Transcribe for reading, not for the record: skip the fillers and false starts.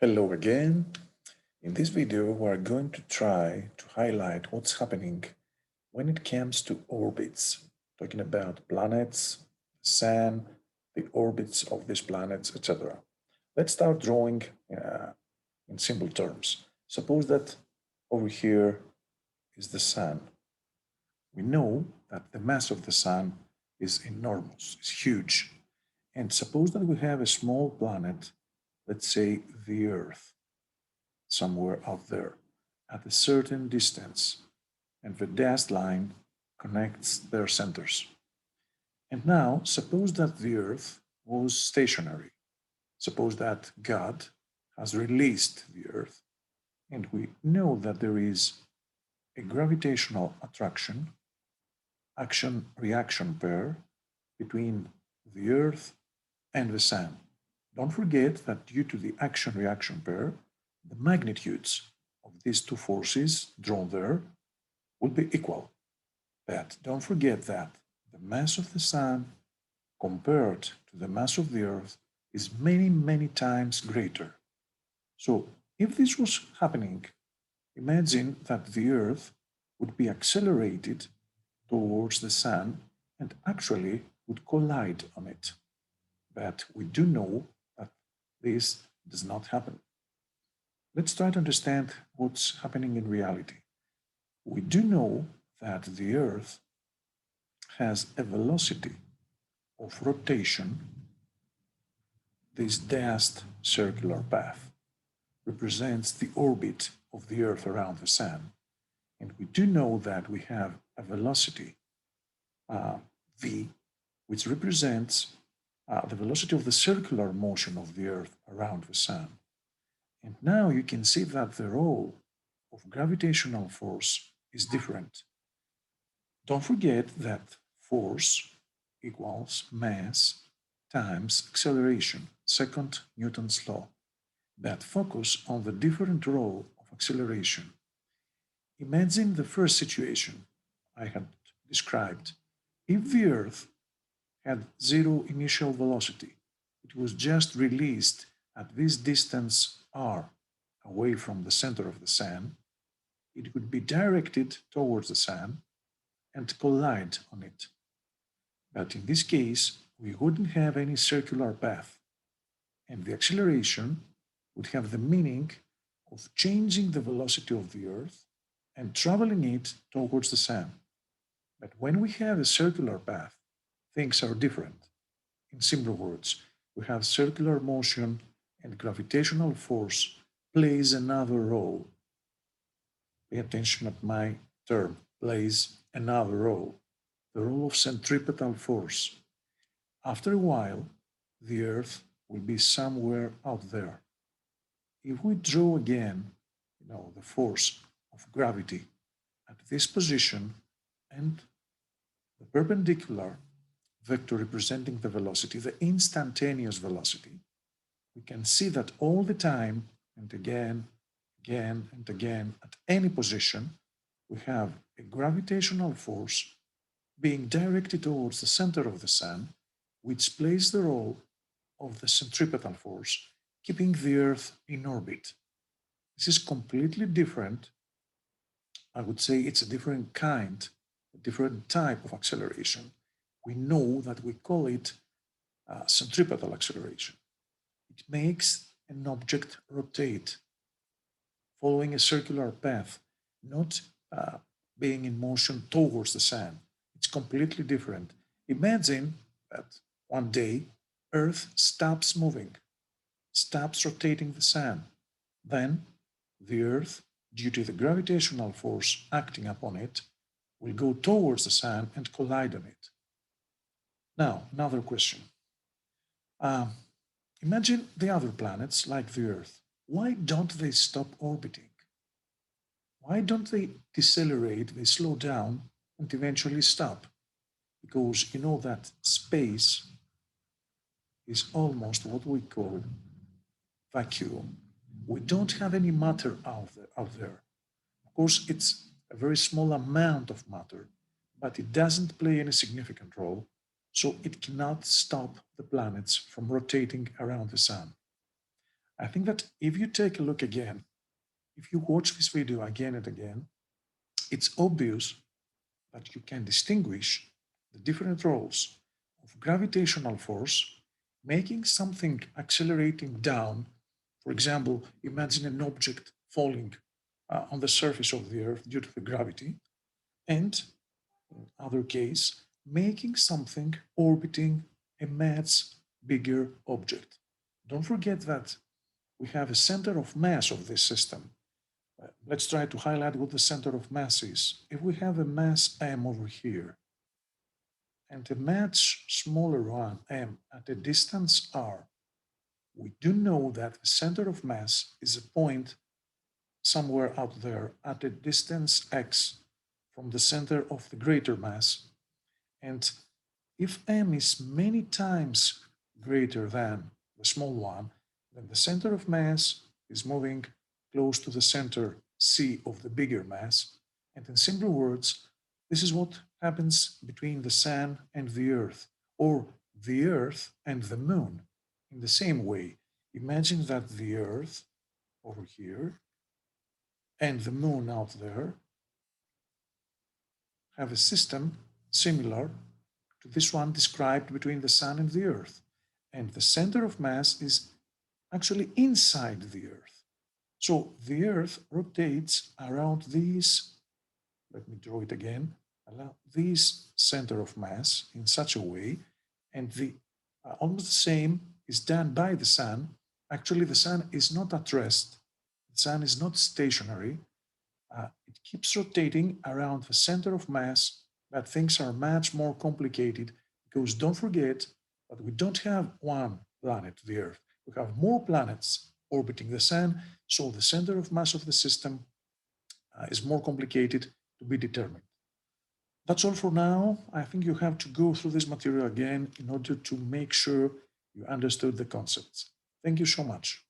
Hello again. In this video, we're going to try to highlight what's happening when it comes to orbits, talking about planets, the sun, the orbits of these planets, etc. Let's start drawing in simple terms. Suppose that over here is the sun. We know that the mass of the sun is enormous, it's huge. And suppose that we have a small planet, let's say the Earth, somewhere out there at a certain distance, and the dashed line connects their centers. And now, suppose that the Earth was stationary. Suppose that God has released the Earth, and we know that there is a gravitational attraction, action reaction pair between the Earth and the Sun. Don't forget that due to the action reaction pair, the magnitudes of these two forces drawn there will be equal. But don't forget that the mass of the Sun compared to the mass of the Earth is many, many times greater. So if this was happening, imagine that the Earth would be accelerated towards the Sun and actually would collide on it. But we do know that this does not happen. Let's try to understand what's happening in reality. We do know that the Earth has a velocity of rotation. This dashed circular path represents the orbit of the Earth around the Sun. And we do know that we have a velocity, v, which represents the velocity of the circular motion of the Earth around the Sun. And now you can see that the role of gravitational force is different. Don't forget that force equals mass times acceleration, second Newton's law. But focus on the different role of acceleration. Imagine the first situation I had described. If the Earth had zero initial velocity, it was just released at this distance r away from the center of the Sun, it would be directed towards the Sun and collide on it. But in this case, we wouldn't have any circular path, and the acceleration would have the meaning of changing the velocity of the Earth and traveling it towards the Sun. But when we have a circular path, things are different. In simple words, we have circular motion and gravitational force plays another role. Pay attention at my term, plays another role, the role of centripetal force. After a while, the Earth will be somewhere out there. If we draw again, the force of gravity at this position and the perpendicular vector representing the velocity, the instantaneous velocity, we can see that all the time and again, and again, at any position, we have a gravitational force being directed towards the center of the Sun, which plays the role of the centripetal force, keeping the Earth in orbit. This is completely different. I would say it's a different kind, a different type of acceleration. We know that we call it centripetal acceleration. It makes an object rotate, following a circular path, not being in motion towards the Sun. It's completely different. Imagine that one day Earth stops moving, stops rotating the Sun. Then the Earth, due to the gravitational force acting upon it, will go towards the Sun and collide on it. Now, another question. Imagine the other planets like the Earth. Why don't they stop orbiting? Why don't they decelerate, they slow down and eventually stop? Because you know that space is almost what we call vacuum. We don't have any matter out there. Of course, it's a very small amount of matter, but it doesn't play any significant role, so it cannot stop the planets from rotating around the Sun. I think that if you take a look again, if you watch this video again and again, it's obvious that you can distinguish the different roles of gravitational force, making something accelerating down. For example, imagine an object falling on the surface of the Earth due to the gravity, and in other case, making something orbiting a much bigger object. Don't forget that we have a center of mass of this system. Let's try to highlight what the center of mass is. If we have a mass m over here and a much smaller one, m, at a distance r, we do know that the center of mass is a point somewhere out there at a distance x from the center of the greater mass. And if m is many times greater than the small one, then the center of mass is moving close to the center c of the bigger mass. And in simple words, this is what happens between the sun and the earth, or the earth and the moon. In the same way, imagine that the earth over here and the moon out there have a system similar to this one described between the sun and the earth. And the center of mass is actually inside the earth. So the earth rotates around these, let me draw it again, this center of mass in such a way, and the almost the same is done by the sun. Actually, the sun is not at rest. The sun is not stationary. It keeps rotating around the center of mass, but things are much more complicated because don't forget that we don't have one planet, the Earth. We have more planets orbiting the sun, so the center of mass of the system is more complicated to be determined. That's all for now. I think you have to go through this material again in order to make sure you understood the concepts. Thank you so much.